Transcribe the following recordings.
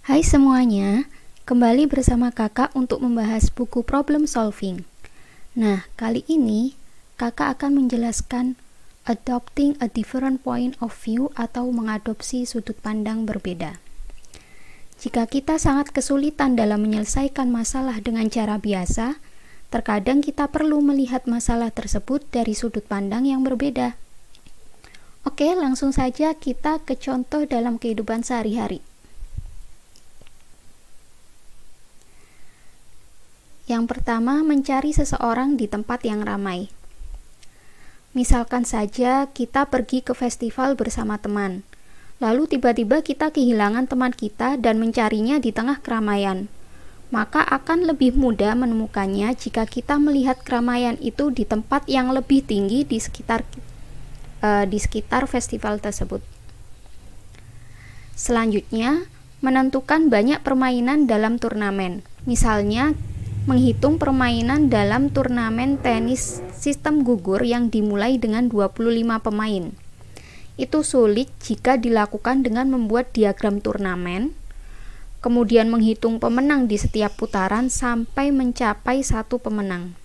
Hai semuanya, kembali bersama kakak untuk membahas buku problem solving. Nah, kali ini kakak akan menjelaskan adopting a different point of view atau mengadopsi sudut pandang berbeda. Jika kita sangat kesulitan dalam menyelesaikan masalah dengan cara biasa, terkadang kita perlu melihat masalah tersebut dari sudut pandang yang berbeda. Oke, langsung saja kita ke contoh dalam kehidupan sehari-hari. Yang pertama, mencari seseorang di tempat yang ramai. Misalkan saja kita pergi ke festival bersama teman. Lalu tiba-tiba kita kehilangan teman kita dan mencarinya di tengah keramaian. Maka akan lebih mudah menemukannya jika kita melihat keramaian itu di tempat yang lebih tinggi di sekitar festival tersebut. Selanjutnya, menentukan banyak permainan dalam turnamen. Misalnya, menghitung permainan dalam turnamen tenis sistem gugur yang dimulai dengan 25 pemain. Itu sulit jika dilakukan dengan membuat diagram turnamen, kemudian menghitung pemenang di setiap putaran sampai mencapai satu pemenang.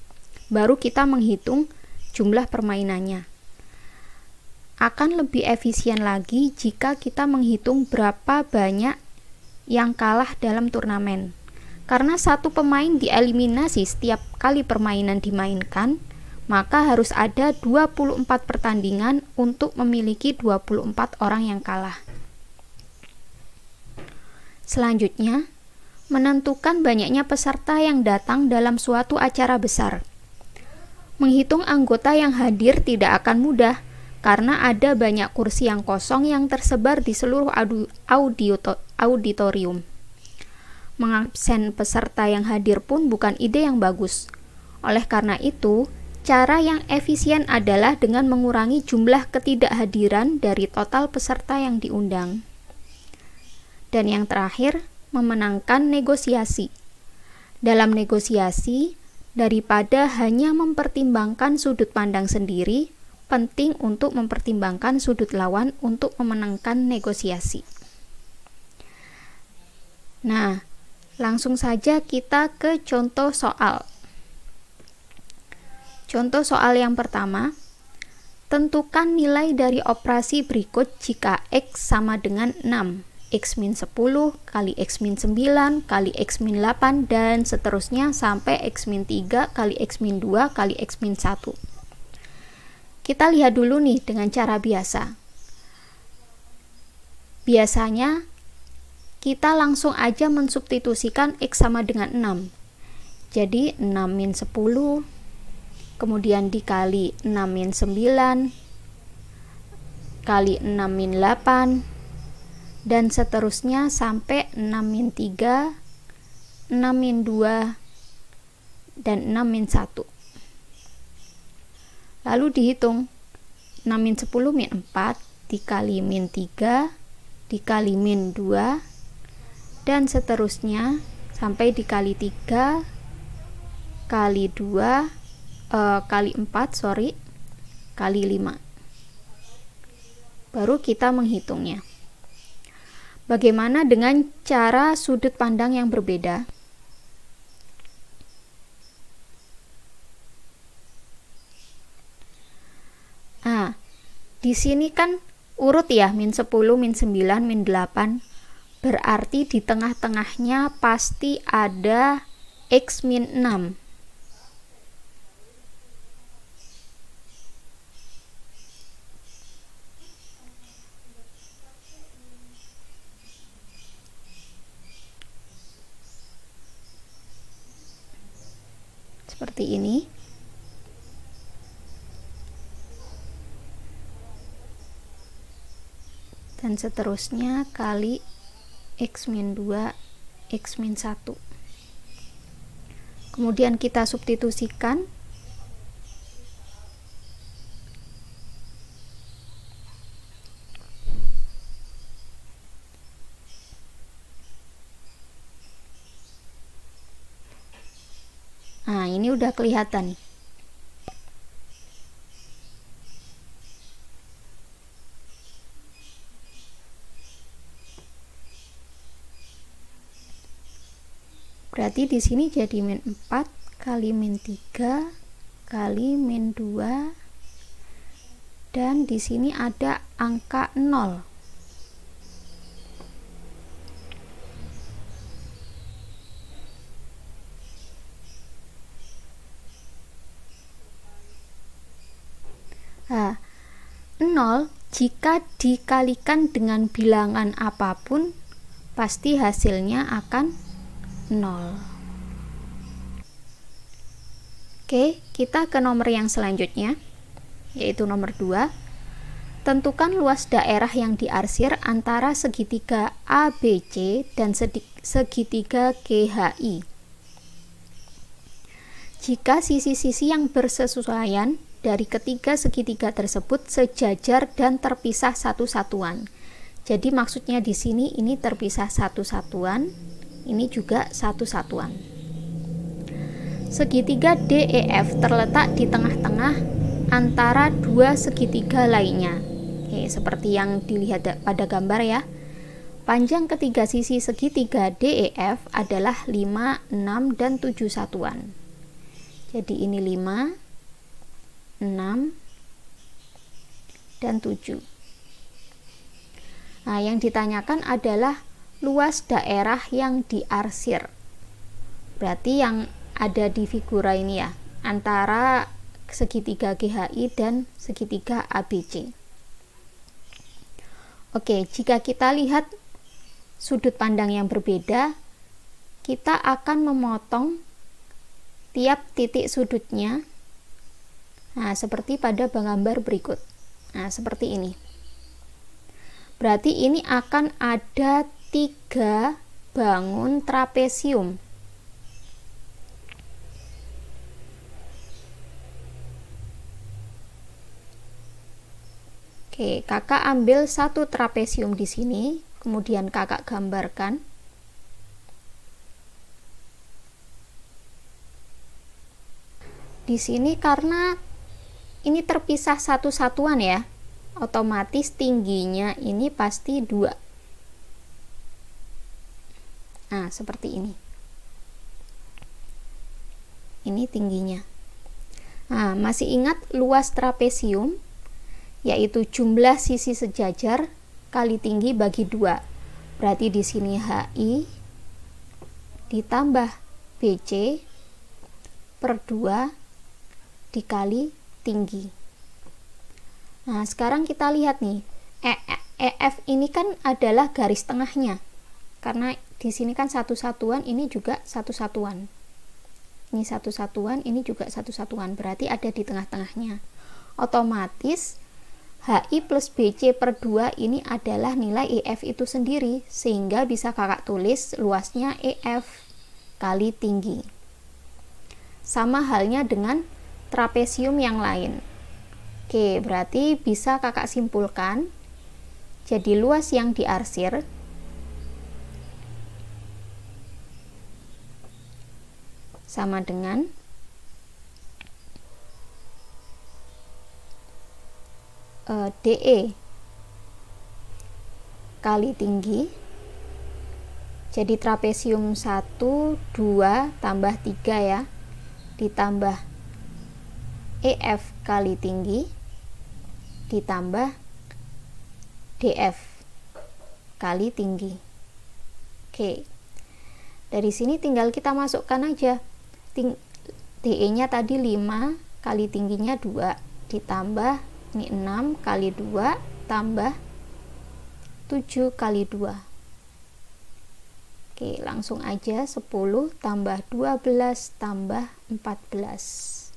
Baru kita menghitung jumlah permainannya. Akan lebih efisien lagi jika kita menghitung berapa banyak yang kalah dalam turnamen. Karena satu pemain dieliminasi setiap kali permainan dimainkan, maka harus ada 24 pertandingan untuk memiliki 24 orang yang kalah. Selanjutnya, menentukan banyaknya peserta yang datang dalam suatu acara besar. Menghitung anggota yang hadir tidak akan mudah, karena ada banyak kursi yang kosong yang tersebar di seluruh auditorium. Mengabsen peserta yang hadir pun bukan ide yang bagus. Oleh karena itu, cara yang efisien adalah dengan mengurangi jumlah ketidakhadiran dari total peserta yang diundang. Dan yang terakhir, memenangkan negosiasi. Dalam negosiasi, daripada hanya mempertimbangkan sudut pandang sendiri, penting untuk mempertimbangkan sudut lawan untuk memenangkan negosiasi. Nah, langsung saja kita ke contoh soal. Contoh soal yang pertama, tentukan nilai dari operasi berikut jika X sama dengan 6, X min 10 kali X min 9 kali X min 8 dan seterusnya sampai X min 3 kali X min 2 kali X min 1. Kita lihat dulu nih dengan cara biasa. Biasanya kita langsung aja mensubstitusikan X sama dengan 6. Jadi 6 min 10, kemudian dikali 6 min 9, kali 6 min 8, dan seterusnya sampai 6 min 3, 6 min 2, dan 6 min 1. Lalu dihitung 6 min 10 min 4, dikali min 3, dikali min 2, dan seterusnya sampai dikali 3 kali 2 kali 4 kali 5. Baru kita menghitungnya. Bagaimana dengan cara sudut pandang yang berbeda? Di sini kan urut ya, min 10, min 9, min 8. Berarti di tengah-tengahnya pasti ada X min 6. Seperti ini. Dan seterusnya kali X min 2, X min 1. Kemudian kita substitusikan. Nah, ini udah kelihatan nih. Berarti di sini jadi min 4 kali min 3 kali min 2, dan di sini ada angka 0. Nah, 0 jika dikalikan dengan bilangan apapun pasti hasilnya akan 0. Oke, kita ke nomor yang selanjutnya, yaitu nomor 2. Tentukan luas daerah yang diarsir antara segitiga ABC dan segitiga GHI. Jika sisi-sisi yang bersesuaian dari ketiga segitiga tersebut sejajar dan terpisah satu satuan. Jadi maksudnya di sini ini terpisah satu satuan, ini juga satu satuan. Segitiga DEF terletak di tengah-tengah antara dua segitiga lainnya. Oke, seperti yang dilihat pada gambar ya. Panjang ketiga sisi segitiga DEF adalah 5, 6, dan 7 satuan. Jadi ini 5, 6, dan 7. Nah, yang ditanyakan adalah luas daerah yang diarsir. Berarti yang ada di figura ini ya, antara segitiga GHI dan segitiga ABC. Oke, jika kita lihat sudut pandang yang berbeda, kita akan memotong tiap titik sudutnya. Nah, seperti pada gambar berikut. Nah, seperti ini. Berarti ini akan ada 3 bangun trapesium. Oke, kakak ambil satu trapesium di sini, kemudian kakak gambarkan. Di sini karena ini terpisah satu satuan ya, otomatis tingginya ini pasti 2. Nah, seperti ini. Ini tingginya. Nah, masih ingat luas trapesium? Yaitu jumlah sisi sejajar kali tinggi bagi 2. Berarti di sini HI ditambah BC per 2 dikali tinggi. Nah, sekarang kita lihat nih, EF ini kan adalah garis tengahnya. Karena di sini kan satu satuan, ini juga satu satuan. Ini satu satuan, ini juga satu satuan. Berarti ada di tengah-tengahnya. Otomatis HI plus BC per 2 ini adalah nilai EF itu sendiri, sehingga bisa kakak tulis luasnya EF kali tinggi. Sama halnya dengan trapesium yang lain. Oke, berarti bisa kakak simpulkan, jadi luas yang diarsir sama dengan DE kali tinggi. Jadi trapesium 1, 2 tambah 3 ya, ditambah EF kali tinggi ditambah DF kali tinggi. Oke, dari sini tinggal kita masukkan aja. DE nya tadi 5 kali tingginya 2 ditambah ini 6 kali 2 tambah 7 kali 2. Oke, langsung aja 10 tambah 12 tambah 14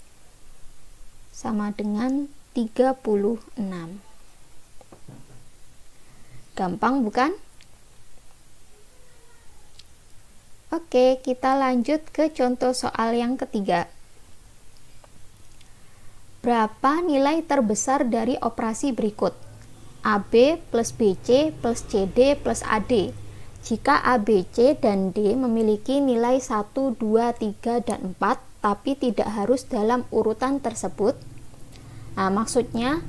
sama dengan 36. Gampang bukan? Oke, kita lanjut ke contoh soal yang ketiga. Berapa nilai terbesar dari operasi berikut? AB plus BC plus CD plus AD. Jika A, B, C, dan D memiliki nilai 1, 2, 3, dan 4, tapi tidak harus dalam urutan tersebut. Nah, maksudnya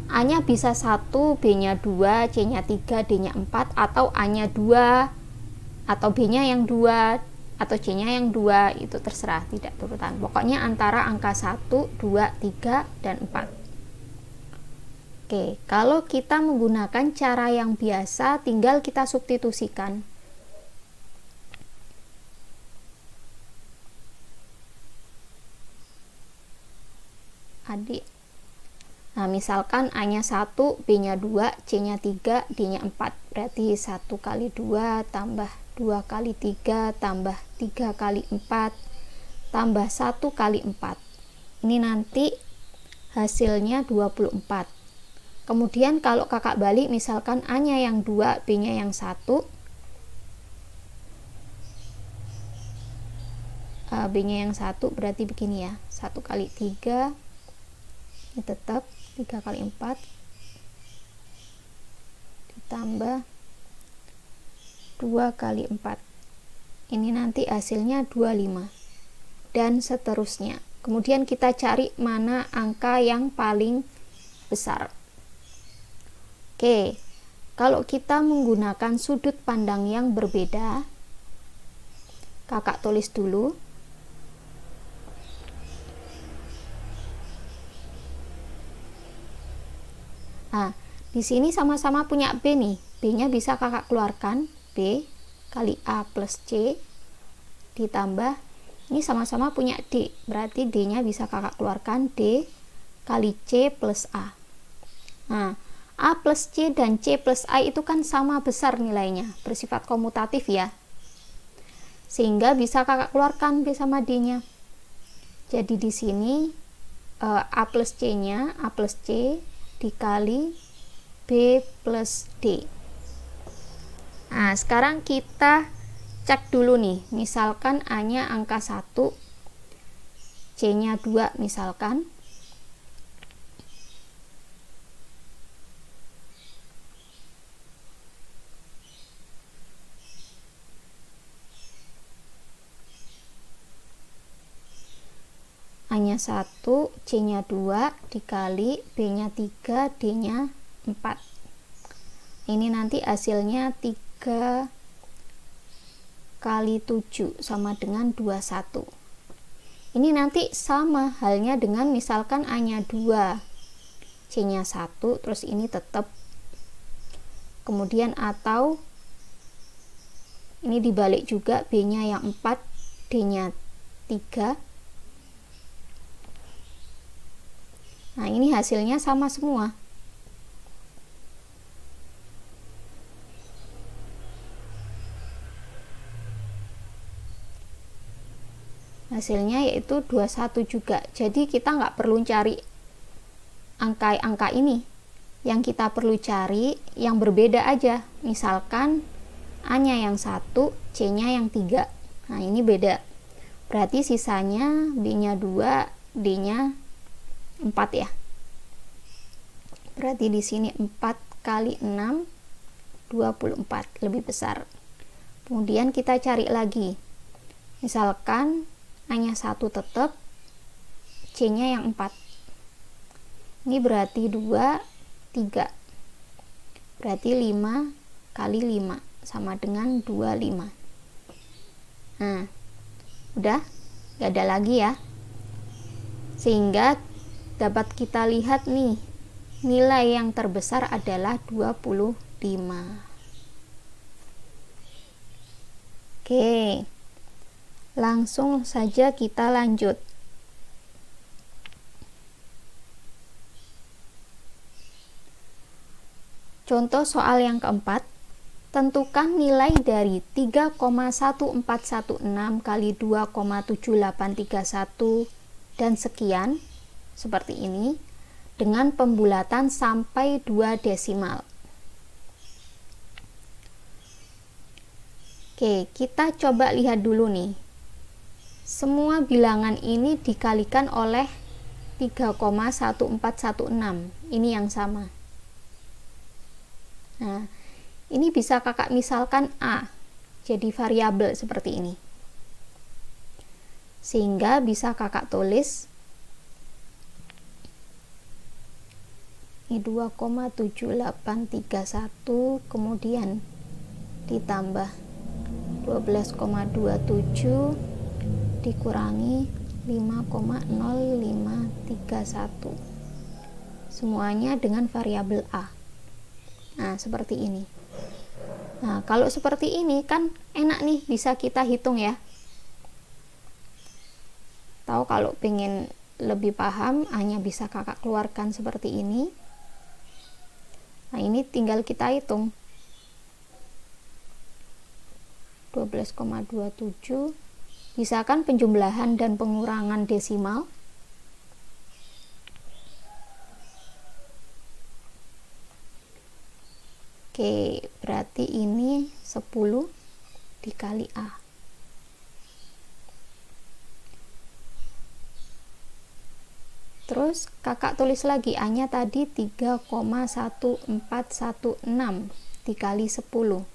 A-nya bisa 1, B-nya 2, C-nya 3, D-nya 4, atau A-nya 2, atau B-nya yang 2, atau C-nya yang 2, itu terserah, tidak berurutan. Pokoknya antara angka 1, 2, 3, dan 4. Oke, kalau kita menggunakan cara yang biasa, tinggal kita substitusikan. Adik. Nah, misalkan A-nya 1, B-nya 2, C-nya 3, D-nya 4. Berarti 1 kali 2 tambah 2 kali 3 tambah 3 kali 4 tambah 1 kali 4. Ini nanti hasilnya 24. Kemudian kalau kakak balik, misalkan A-nya yang 2, B-nya yang 1, B-nya yang 1, berarti begini ya, 1 kali 3, ini tetap 3 kali 4 ditambah 2 kali 4, ini nanti hasilnya 25, dan seterusnya. Kemudian kita cari mana angka yang paling besar. Oke, kalau kita menggunakan sudut pandang yang berbeda, kakak tulis dulu. Nah, di sini sama-sama punya B nih. B-nya bisa kakak keluarkan, B kali A plus C ditambah, ini sama-sama punya D, berarti D-nya bisa kakak keluarkan, D kali C plus A. Nah, A plus C dan C plus A itu kan sama besar nilainya, bersifat komutatif ya. Sehingga bisa kakak keluarkan B sama D-nya. Jadi di sini A plus C-nya, A plus C dikali B plus D. Nah, sekarang kita cek dulu nih. Misalkan A-nya angka 1, C-nya 2 misalkan. A-nya 1, C-nya 2 dikali B-nya 3, D-nya 4. Ini nanti hasilnya 3 kali 7 sama dengan 21. Ini nanti sama halnya dengan misalkan A-nya 2, C-nya 1, terus ini tetap. Kemudian atau ini dibalik juga, B-nya yang 4, D-nya 3. Nah, ini hasilnya sama semua. Hasilnya yaitu 21 juga. Jadi kita nggak perlu cari angka-angka ini. Yang kita perlu cari yang berbeda aja. Misalkan A-nya yang 1, C-nya yang 3. Nah, ini beda. Berarti sisanya B-nya 2, D-nya 4 ya. Berarti di sini 4 kali 6 24, lebih besar. Kemudian kita cari lagi. Misalkan A-nya 1 tetap, C-nya yang 4. Ini berarti 2, 3. Berarti 5 kali 5 sama dengan 25. Nah, udah, gak ada lagi ya. Sehingga dapat kita lihat nih, nilai yang terbesar adalah 25. Oke, langsung saja kita lanjut. Contoh soal yang keempat, tentukan nilai dari 3,1416 kali 2,7831 dan sekian, seperti ini, dengan pembulatan sampai 2 desimal. Oke, kita coba lihat dulu nih. Semua bilangan ini dikalikan oleh 3,1416. Ini yang sama. Nah, ini bisa kakak misalkan A jadi variabel seperti ini. Sehingga bisa kakak tulis ini 2,7831 kemudian ditambah 12,27 dikurangi 5,0531, semuanya dengan variabel A. Nah, seperti ini. Nah, kalau seperti ini kan enak nih, bisa kita hitung ya. Tahu kalau pengen lebih paham, hanya bisa kakak keluarkan seperti ini. Nah, ini tinggal kita hitung. 12,27, misalkan penjumlahan dan pengurangan desimal. Oke, berarti ini 10 dikali A. Terus kakak tulis lagi A-nya tadi 3,1416 dikali 10.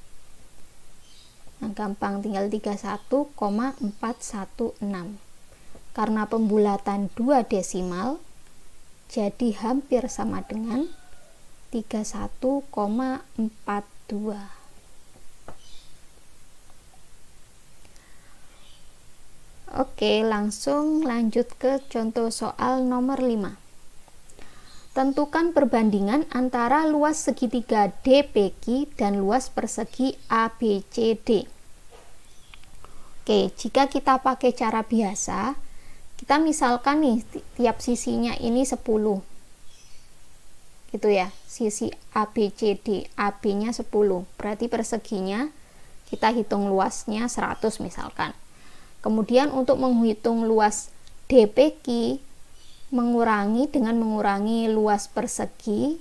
Nah, gampang, tinggal 31,416. Karena pembulatan 2 desimal, jadi hampir sama dengan 31,42. Oke, langsung lanjut ke contoh soal nomor 5. Tentukan perbandingan antara luas segitiga DPQ dan luas persegi ABCD. Oke, jika kita pakai cara biasa, kita misalkan nih tiap sisinya ini 10. Gitu ya, sisi ABCD, AB-nya 10. Berarti perseginya kita hitung luasnya 100 misalkan. Kemudian untuk menghitung luas DPQ, mengurangi luas persegi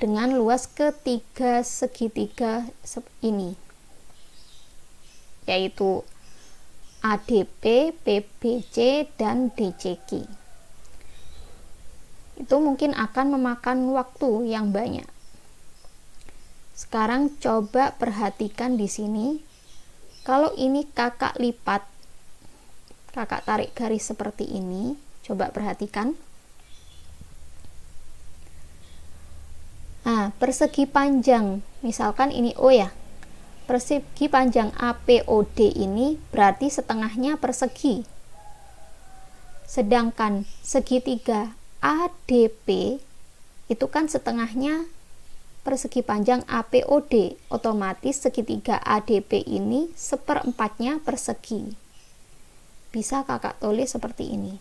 dengan luas ketiga segitiga ini, yaitu ADP, PBC, dan DCQ. Itu mungkin akan memakan waktu yang banyak. Sekarang coba perhatikan di sini. Kalau ini kakak lipat, kakak tarik garis seperti ini, coba perhatikan. Nah, persegi panjang, misalkan ini O ya, persegi panjang APOD ini berarti setengahnya persegi. Sedangkan segitiga ADP itu kan setengahnya persegi panjang APOD, otomatis segitiga ADP ini seperempatnya persegi. Bisa kakak tulis seperti ini.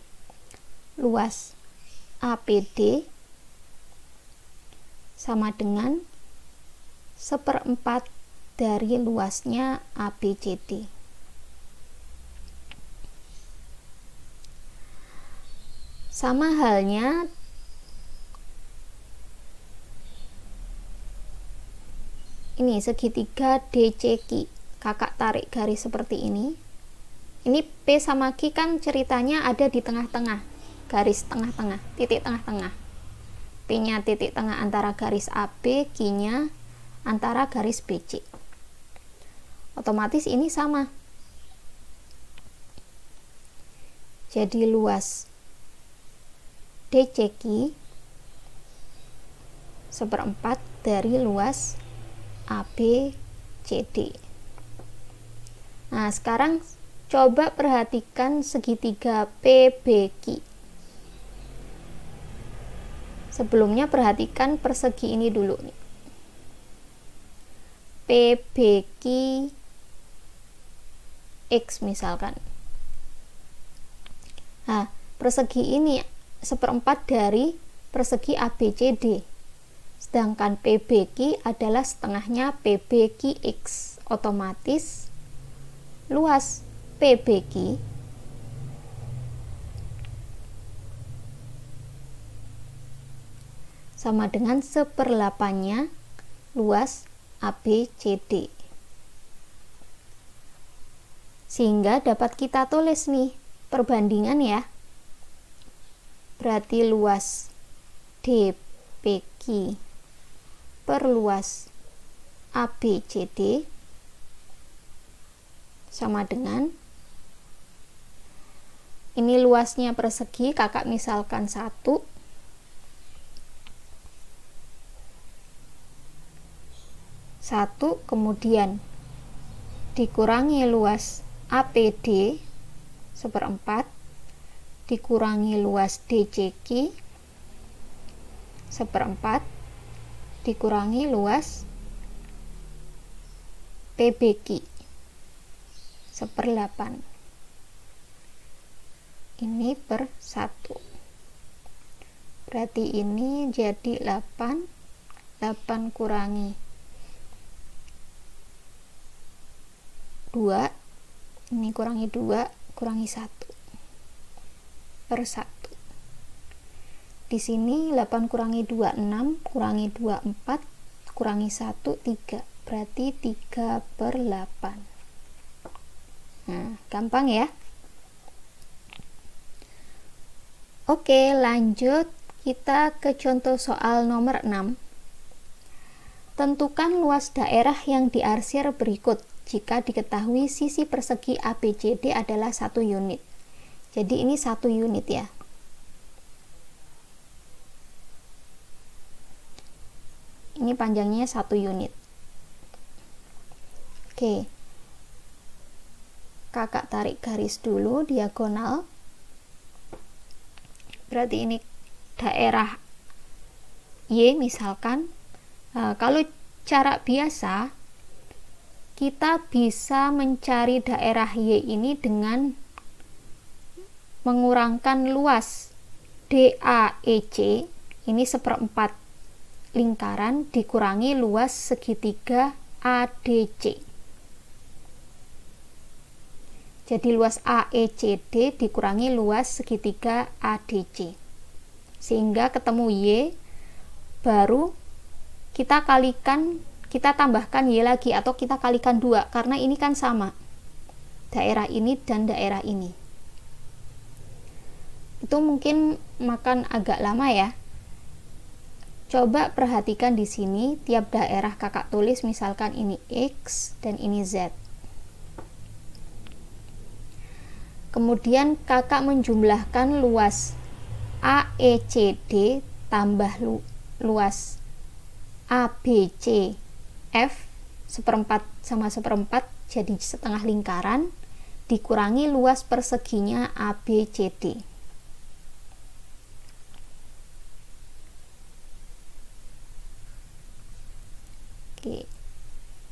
Luas APD sama dengan seperempat dari luasnya ABCD. Sama halnya ini segitiga DCQ, kakak tarik garis seperti ini. Ini P sama Q kan ceritanya ada di tengah-tengah, garis tengah-tengah, titik tengah-tengah. P-nya titik tengah antara garis AB, Q-nya antara garis BC. Otomatis ini sama. Jadi luas DCQ seperempat dari luas ABCD. Nah, sekarang coba perhatikan segitiga PBQ. Sebelumnya perhatikan persegi ini dulu nih. PBQ X misalkan. Nah, persegi ini seperempat dari persegi ABCD. Sedangkan PBQ adalah setengahnya PBQX. Otomatis luas PBQ sama dengan seperlapannya luas ABCD. Sehingga dapat kita tulis nih perbandingan ya. Berarti luas DPQ per luas ABCD sama dengan, ini luasnya persegi, kakak misalkan 1, kemudian dikurangi luas APD seperempat dikurangi luas DCQ seperempat dikurangi luas PBQ seperlapan. Ini per 1. Berarti ini jadi 8 kurangi 2, ini kurangi 2 kurangi 1 per 1. Di sini 8 kurangi 2 6 kurangi 2 4 kurangi 1 3, berarti 3 per 8. Nah, gampang ya. Oke, lanjut kita ke contoh soal nomor 6. Tentukan luas daerah yang diarsir berikut jika diketahui sisi persegi ABCD adalah 1 unit. Jadi ini 1 unit ya. Ini panjangnya 1 unit. Oke. Kakak tarik garis dulu diagonal. Berarti ini daerah Y misalkan. Kalau cara biasa kita bisa mencari daerah Y ini dengan mengurangkan luas DAEC, ini seperempat lingkaran, dikurangi luas segitiga ADC. Jadi luas AECD dikurangi luas segitiga ADC, sehingga ketemu Y, baru kita tambahkan Y lagi, atau kita kalikan 2, karena ini kan sama daerah ini dan daerah ini. Itu mungkin makan agak lama ya. Coba perhatikan di sini, tiap daerah kakak tulis, misalkan ini X dan ini Z. Kemudian kakak menjumlahkan luas AECD tambah luas ABCF seperempat sama seperempat, jadi setengah lingkaran, dikurangi luas perseginya ABCD. Oke,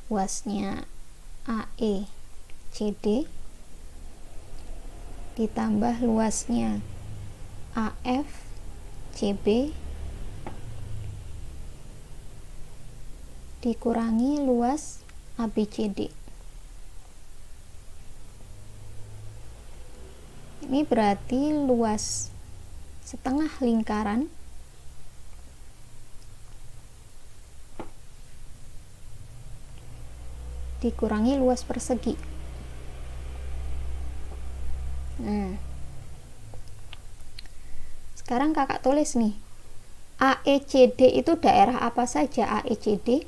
luasnya AECD ditambah luasnya AFCB dikurangi luas ABCD. Ini berarti luas setengah lingkaran dikurangi luas persegi. Nah, sekarang kakak tulis nih, AECD itu daerah apa saja? AECD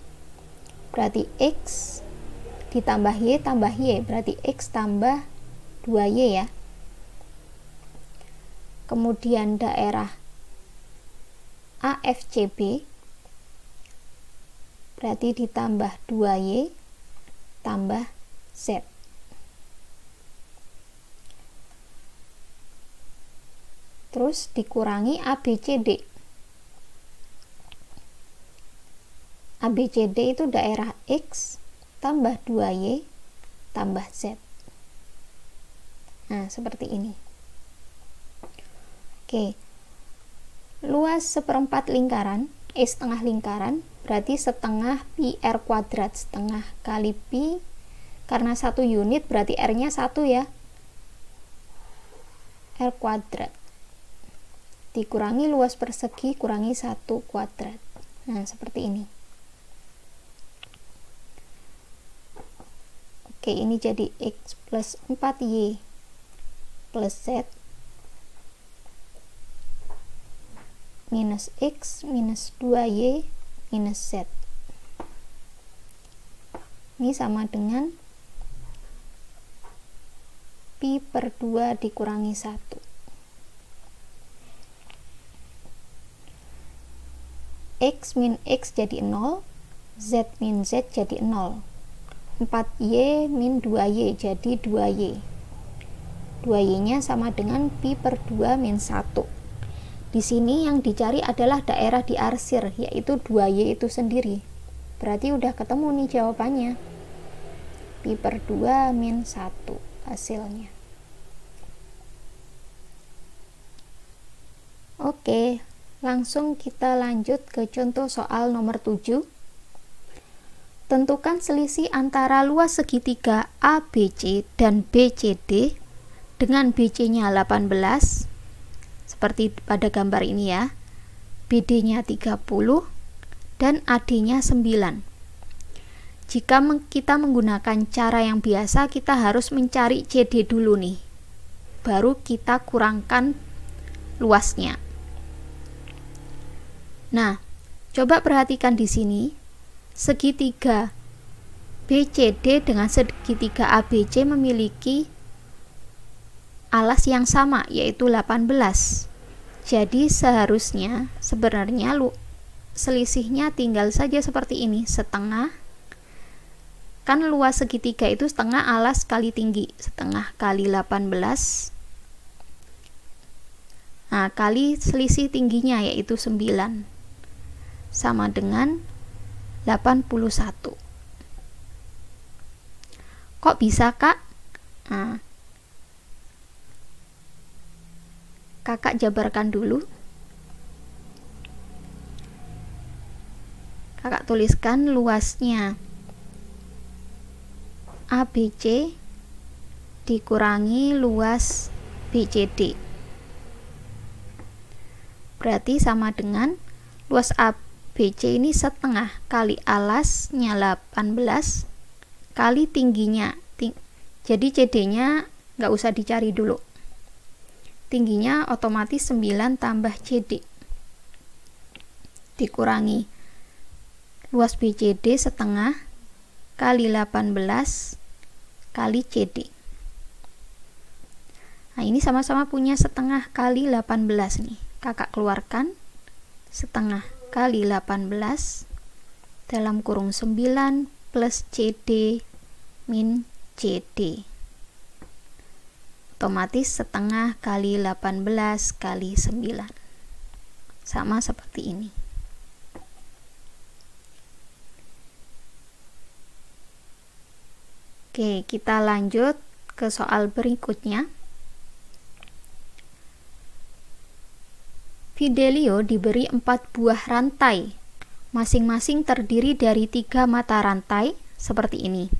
berarti X ditambah Y tambah Y, berarti X tambah 2Y ya. Kemudian daerah AFCB berarti ditambah 2Y tambah Z. Terus dikurangi ABCD. ABCD itu daerah X tambah 2Y tambah Z. Nah, seperti ini. Oke. Luas seperempat lingkaran, setengah lingkaran, berarti setengah pi R kuadrat. Setengah kali pi, karena 1 unit berarti R-nya 1 ya. R kuadrat. Dikurangi luas persegi kurangi 1 kuadrat. Nah, seperti ini. Oke, ini jadi X plus 4Y plus Z minus X minus 2Y minus Z. Ini sama dengan pi per 2 dikurangi 1. X min X jadi 0, Z min Z jadi 0. 4Y min 2Y, jadi 2Y. 2Y nya sama dengan pi per 2 min 1. Di sini yang dicari adalah daerah diarsir, yaitu 2Y itu sendiri. Berarti udah ketemu nih jawabannya. Pi per 2 min 1 hasilnya. Oke, langsung kita lanjut ke contoh soal nomor 7. Tentukan selisih antara luas segitiga ABC dan BCD dengan BC-nya 18, seperti pada gambar ini ya, BD-nya 30, dan AD-nya 9. Jika kita menggunakan cara yang biasa, kita harus mencari CD dulu nih, baru kita kurangkan luasnya. Nah, coba perhatikan di sini, segitiga BCD dengan segitiga ABC memiliki alas yang sama, yaitu 18. Jadi seharusnya sebenarnya selisihnya tinggal saja seperti ini, setengah. Kan luas segitiga itu setengah alas kali tinggi, setengah kali 18. Nah, kali selisih tingginya yaitu 9. Sama dengan 81. Kok bisa, Kak? Nah, Kakak jabarkan dulu. Kakak tuliskan luasnya ABC dikurangi luas BCD. Berarti sama dengan luas ABC ini setengah kali alasnya 18 kali tingginya. Jadi CD-nya nggak usah dicari dulu. Tingginya otomatis 9 tambah CD dikurangi luas BCD setengah kali 18 kali CD. Nah, ini sama-sama punya setengah kali 18 nih. Kakak keluarkan setengah kali 18 dalam kurung 9 plus CD min CD. Otomatis setengah kali 18 kali 9. Sama seperti ini. Oke, kita lanjut ke soal berikutnya. Fidelio diberi 4 buah rantai, masing-masing terdiri dari 3 mata rantai, seperti ini.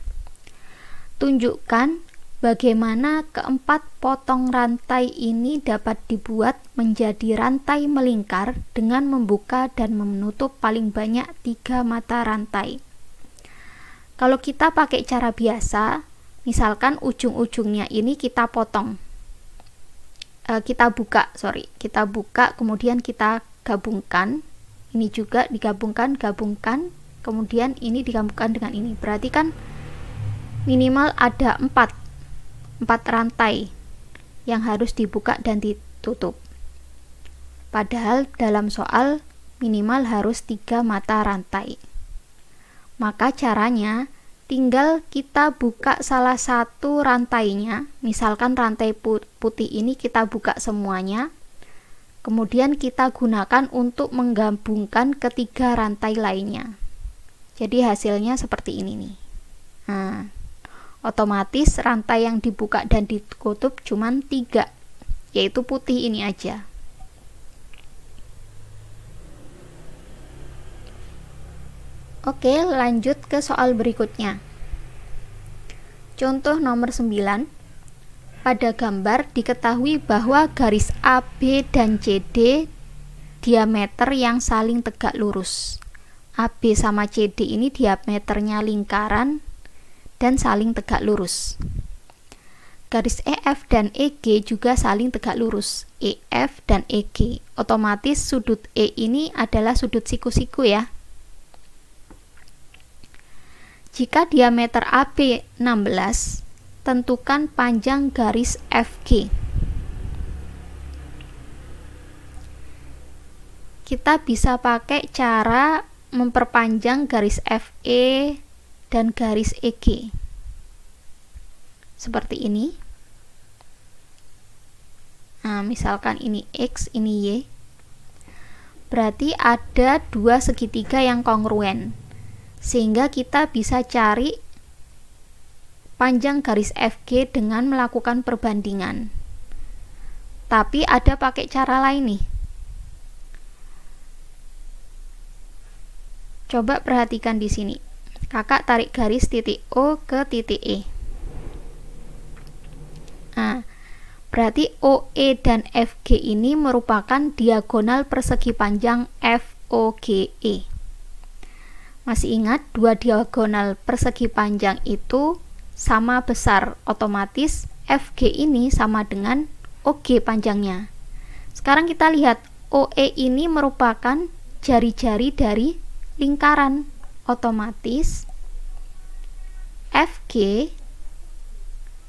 Tunjukkan bagaimana keempat potong rantai ini dapat dibuat menjadi rantai melingkar dengan membuka dan menutup paling banyak 3 mata rantai. Kalau kita pakai cara biasa, misalkan ujung-ujungnya ini kita potong, kita buka, kemudian kita gabungkan, ini juga digabungkan, kemudian ini digabungkan dengan ini. Berarti kan minimal ada 4 rantai yang harus dibuka dan ditutup. Padahal dalam soal minimal harus 3 mata rantai. Maka caranya tinggal kita buka salah satu rantainya, misalkan rantai putih ini kita buka semuanya, kemudian kita gunakan untuk menggabungkan ketiga rantai lainnya. Jadi hasilnya seperti ini nih. Nah, otomatis rantai yang dibuka dan ditutup cuma 3, yaitu putih ini aja. Oke, lanjut ke soal berikutnya. Contoh nomor 9. Pada gambar diketahui bahwa garis AB dan CD diameter yang saling tegak lurus. AB sama CD ini diameternya lingkaran dan saling tegak lurus. Garis EF dan EG juga saling tegak lurus. EF dan EG. Otomatis sudut E ini adalah sudut siku-siku ya. Jika diameter AB 16, tentukan panjang garis FG. Kita bisa pakai cara memperpanjang garis FE dan garis EG. Seperti ini. Nah, misalkan ini X, ini Y. Berarti ada dua segitiga yang kongruen. Sehingga kita bisa cari panjang garis FG dengan melakukan perbandingan. Tapi ada pakai cara lain nih. Coba perhatikan di sini. Kakak tarik garis titik O ke titik E. Nah, berarti OE dan FG ini merupakan diagonal persegi panjang FOGE. Masih ingat, dua diagonal persegi panjang itu sama besar, otomatis FG ini sama dengan OG panjangnya. Sekarang kita lihat, OE ini merupakan jari-jari dari lingkaran, otomatis FG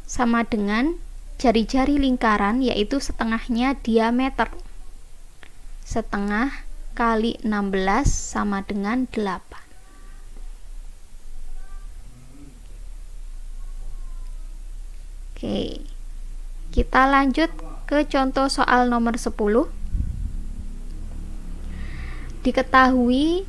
sama dengan jari-jari lingkaran, yaitu setengahnya diameter. Setengah kali 16 sama dengan 8. Oke, kita lanjut ke contoh soal nomor 10. Diketahui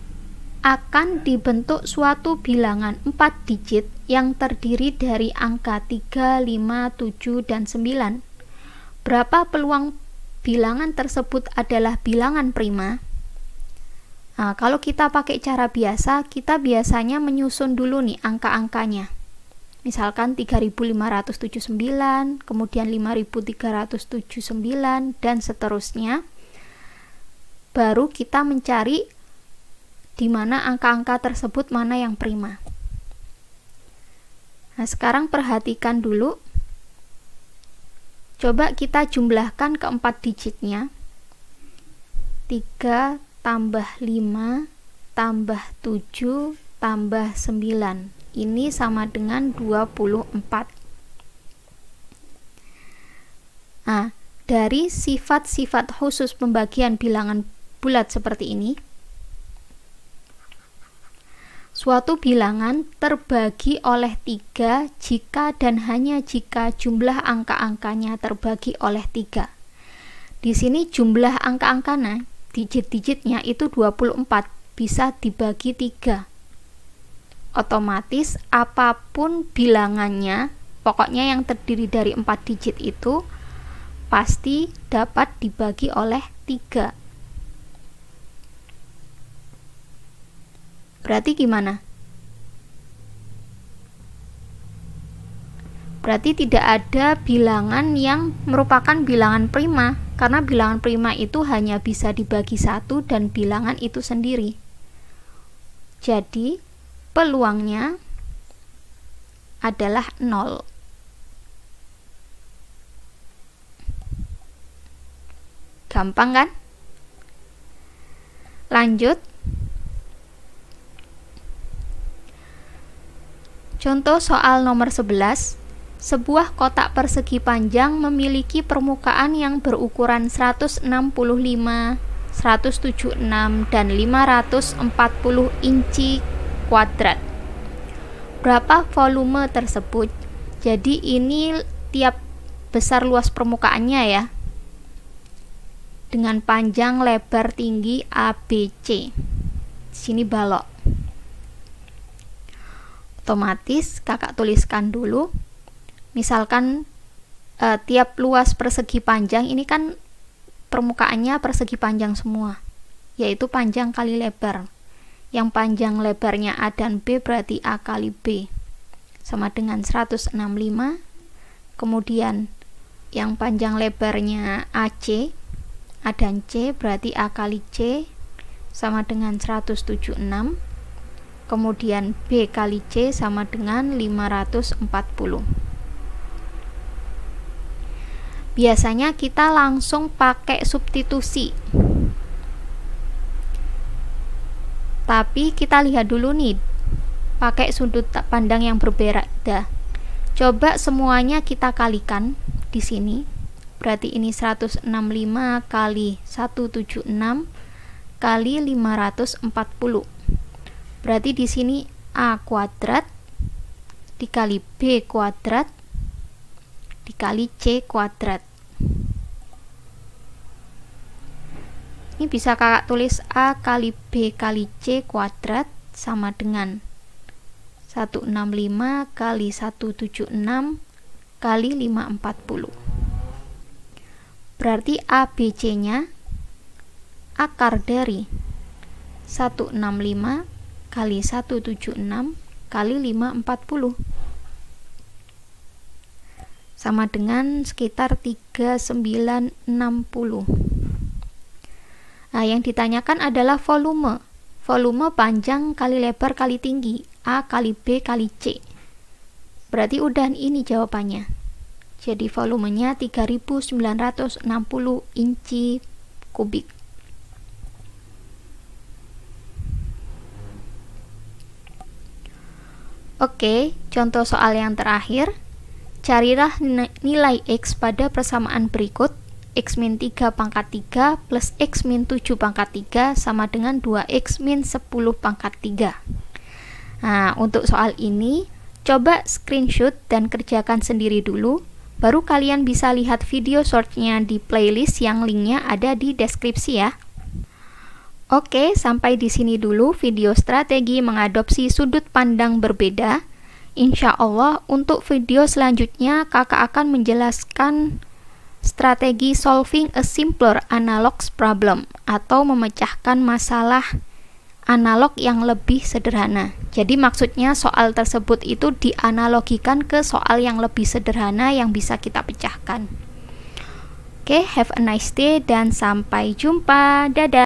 akan dibentuk suatu bilangan 4 digit yang terdiri dari angka 3, 5, 7, dan 9. Berapa peluang bilangan tersebut adalah bilangan prima? Nah, kalau kita pakai cara biasa, kita biasanya menyusun dulu nih angka-angkanya. Misalkan 3579, kemudian 5379, dan seterusnya. Baru kita mencari di mana angka-angka tersebut mana yang prima. Nah, sekarang perhatikan dulu. Coba kita jumlahkan ke 4 digitnya. 3 tambah 5 tambah 7 tambah 9. Ini sama dengan 24. Nah, dari sifat-sifat khusus pembagian bilangan bulat seperti ini, suatu bilangan terbagi oleh 3 jika dan hanya jika jumlah angka-angkanya terbagi oleh 3. Di sini jumlah angka-angkanya, digit-digitnya itu 24, bisa dibagi 3. Otomatis apapun bilangannya, pokoknya yang terdiri dari 4 digit itu pasti dapat dibagi oleh 3. Berarti gimana? Berarti tidak ada bilangan yang merupakan bilangan prima, karena bilangan prima itu hanya bisa dibagi 1 dan bilangan itu sendiri. Jadi peluangnya adalah 0. Gampang kan? Lanjut. Contoh soal nomor 11. Sebuah kotak persegi panjang memiliki permukaan yang berukuran 165, 176, dan 540 inci kuadrat. Berapa volume tersebut? Jadi ini tiap besar luas permukaannya ya, dengan panjang, lebar, tinggi ABC. Di sini balok. Otomatis kakak tuliskan dulu. Misalkan tiap luas persegi panjang ini kan permukaannya persegi panjang semua, yaitu panjang kali lebar. Yang panjang lebarnya A dan B berarti A kali B sama dengan 165. Kemudian yang panjang lebarnya AC, A dan C berarti A kali C sama dengan 176. Kemudian B kali C sama dengan 540. Biasanya kita langsung pakai substitusi. Tapi kita lihat dulu nih, pakai sudut pandang yang berbeda. Coba semuanya kita kalikan di sini. Berarti ini 165 kali 176 kali 540. Berarti di sini A kuadrat dikali B kuadrat dikali C kuadrat. Ini bisa kakak tulis A kali B kali C kuadrat sama dengan 165 kali 176 kali 540. Berarti ABC nya akar dari 165 kali 176 kali 540 sama dengan sekitar 3960. Nah, yang ditanyakan adalah volume. Volume panjang kali lebar kali tinggi, A kali B kali C. Berarti udah ini jawabannya. Jadi volumenya 3960 inci kubik. Oke, contoh soal yang terakhir. Carilah nilai X pada persamaan berikut. X min 3 pangkat 3 plus X min 7 pangkat 3 sama dengan 2X min 10 pangkat 3. Nah, untuk soal ini, coba screenshot dan kerjakan sendiri dulu. Baru kalian bisa lihat video shortnya di playlist yang linknya ada di deskripsi ya. Oke, sampai di sini dulu video strategi mengadopsi sudut pandang berbeda. Insya Allah, untuk video selanjutnya kakak akan menjelaskan strategi solving a simpler analog problem atau memecahkan masalah analog yang lebih sederhana. Jadi maksudnya soal tersebut itu dianalogikan ke soal yang lebih sederhana yang bisa kita pecahkan. Oke, have a nice day dan sampai jumpa. Dadah.